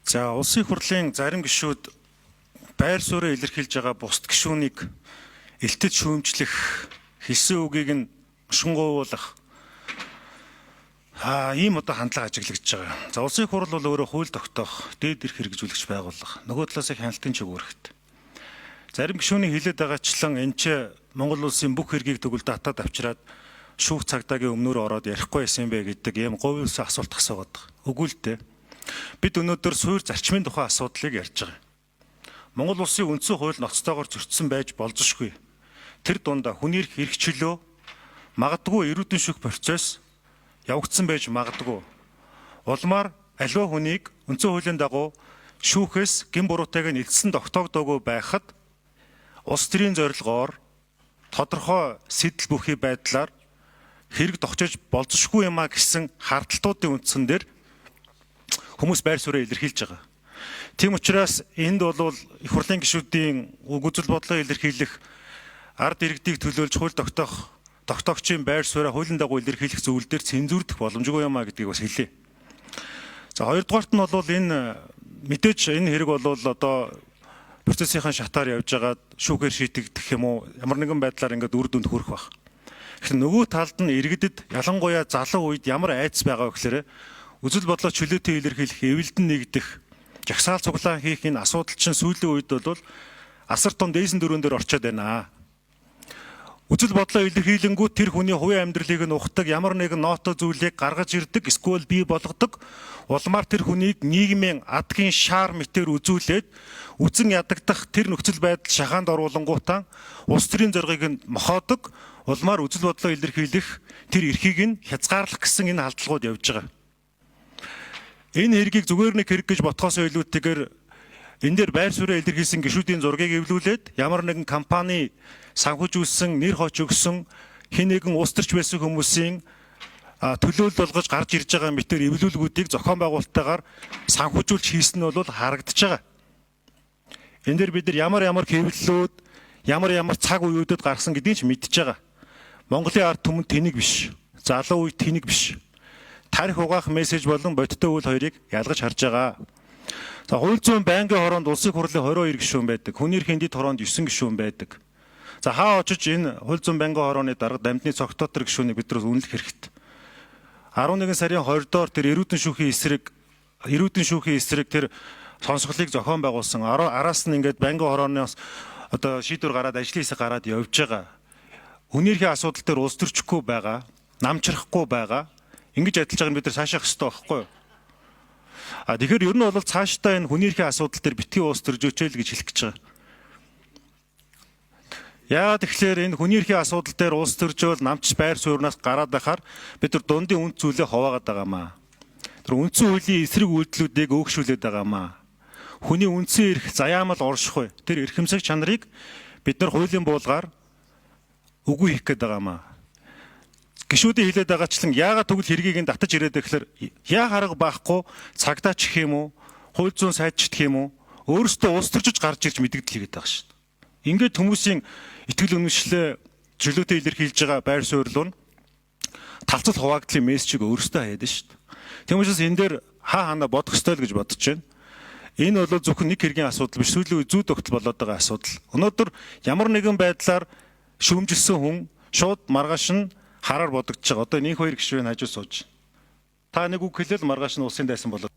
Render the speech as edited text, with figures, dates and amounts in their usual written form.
За улсын хурлын зарим гишүүд байр суурийг илэрхийлж байгаа бусад гишүүнийг элтэд шүүмжлэх хэлсэн үгийг нь шунгуулах ийм одоо хандлага ажиглагдж байгаа. За улсын хурл бол өөрөө хууль тогтоох, дээд эрх хэрэгжүүлэгч байгууллага. Нөгөө талаас их хяналтын чиг үүрэгтэй. Зарим гишүүний хэлээд байгаачлан энэ ч Монгол улсын бүх хэргийг төгөл татаад авчираад шүүх цагдаагийн өмнөр ороод ярихгүй байсан бэ гэдэг ийм говьлс асуулт асуугаад байгаа. Үгүй л дээ. Бид өнөөдөр суурь зарчмын тухай асуудлыг ярьж байгаа. Монгол улсын үндсэн хууль ноцтойгоор зөрчсөн байж болзошгүй. Тэр дундаа хүний эрх хэрэгчлөө магадгүй эрүүдэн шүүх процесс явагдсан байж магадгүй. Улмаар аливаа хүнийг үндсэн хуулийн дагуу шүүхээс гин буруутайг нь эцэст тогтоогдоогүй байхад улс төрийн зорилгоор тодорхой сэтэл бүхий байдлаар хэрэг тогтоож болзошгүй юмаа гэсэн хардталтуудын үндсэн дээр хүмүүс байр суурийг илэрхийлж байгаа. Тийм учраас энд бол их хурлын гишүүдийн үзэл бодлоо илэрхийлэх, ард иргэдийг төлөөлж хууль тогтоогчийн байр сууриа хуулийн дагуу илэрхийлэх зүйл дээр цензурдах боломжгүй юмаа гэдгийг бас хэлье. За хоёрдугаарт нь бол энэ мэдээж энэ хэрэг бол одоо процессын шатаар явж байгаад шүүхээр шийдэгдэх юм уу ямар нэгэн байдлаар ингээд үр дүнд хүрэх баг. Тэгэхээр нөгөө талд нь иргэдэд ялангуяа залуу үед ямар айдас байгаа вэ гэхээр үзэл бодлоо чөлөөтэй илэрхийлэх, эвэлдэн нэгдэх, жагсаал цуглаан хийх энэ асуудал чинь сүүлийн үед бол асар том дээсэн дөрөөн дээр орчод байна. Үзэл бодлоо илэрхийлэнгүүт тэр хүний хувийн амьдралыг нь ухдаг, ямар нэгэн ноото зүйлийг гаргаж ирдэг, эсвэл бий болгодог, улмаар тэр хүнийг нийгмийн адгийн шаар мэтээр үзүүлээд үзэн ядагдах тэр нөхцөл байдал шахаанд оруулангуутаа улс төрийн зоргийг нь мохоодог, улмаар үзэл бодлоо илэрхийлэх тэр эрхийг нь хязгаарлах гэсэн энэ халдлагууд явж байгаа. Энэ хэргийг зүгээр нэг хэрэг гэж бодхоос илүүтэйгээр энэ дээр байр суурийг илэрхийлсэн гишүүдийн зургийг эвлүүлээд ямар нэгэн компани санхүүжүүлсэн, нэр хоч өгсөн хэн нэгэн улс төрч байсан хүмүүсийн төлөөлөл болгож гарч ирж байгаа мэтэр эвлүүлгүүдийг зохион байгуулалтаагаар санхүүжүүлж хийсэн нь бол харагдаж байгаа. Энэ дээр бид нар ямар хэвлэлүүд, ямар цаг үеүүдэд гаргасан гэдгийг ч мэдж байгаа. Монголын ард түмэн тэнэг биш. Залуу үе тэнэг биш. Тарих угаах мессеж болон бодиттой үйл хоёрыг ялгаж харж байгаа. За хууль зүйн байнгын хороонд улсын хурлын 22 гишүүн байдаг. Хүний эрхийн дэд хороонд 9 гишүүн байдаг. За хаа очиж энэ хууль зүйн байнгын хорооны дарга дамжны цогтотор гишүүнийг бидрээс үнэлэх хэрэгтэй. 11 сарын 20-доор тэр эрүүдэн шүүхийн эсрэг тэр сонсголыг зохион байгуулсан. Араас нь ингээд байнгын хорооноос одоо шийдвэр гараад ажлын хэсэг гараад явж байгаа. Хүний эрхийн асуудал дээр улс төрчихгүй байгаа, намчрахгүй байгаа. Ингэж адилж байгаа нь бид нар цаашаах хэрэгтэй байхгүй юу? Тэгэхээр ер нь бол цаашдаа энэ хүний эрхийн асуудал дээр битгий улс төржөөч л гэж хэлэх гэж байгаа. Яагаад тэгэхээр энэ хүний эрхийн асуудал дээр улс төржөөл намч байр суурнаас гараад байхаар бид нар дундын үнд зүйлээ хуваагаад байгаамаа. Тэр үндсэн хуулийн эсрэг үйлдэлүүдийг өөгшүүлээд байгаамаа. Хүний үндсэн эрх заяамал оршихгүй. Тэр эрхэмсэг чанарыг бид нар хуулийн буулгаар үгүй хийх гээд байгаамаа. Гишүүдийн хэлээд байгаачлан яагаад тэгвэл хэргийг нь татаж ирээд гэхээр яа харга байхгүй цагдаач гэх юм уу, хууль зүйн сайдч гэх юм уу, өөрөөсөө улс төржиж гарч ирж мэдэгдэл хийгээд байгаа шүү дээ. Ингээд хүмүүсийн итгэл үнэмшлээ чөлөөтэй илэрхийлж байгаа байр суурь нь талцал хуваагдлын мессежийг өөрөөсөө хаяад шүү дээ. Тийм учраас энэ дээр хаана бодох ёстой л гэж бодож байна. Энэ бол зөвхөн нэг хэргийн асуудал биш, сүүлийн үе зүй тогтол болоод байгаа асуудал. Өнөөдөр ямар нэгэн байдлаар шүүмжилсэн хүн шууд маргааш нь хараар бодогдож байгаа. Одоо нэг хоёр гишүүн хажуу сууж. Та нэг үг хэлэл маргааш нь улсын дайсан болоод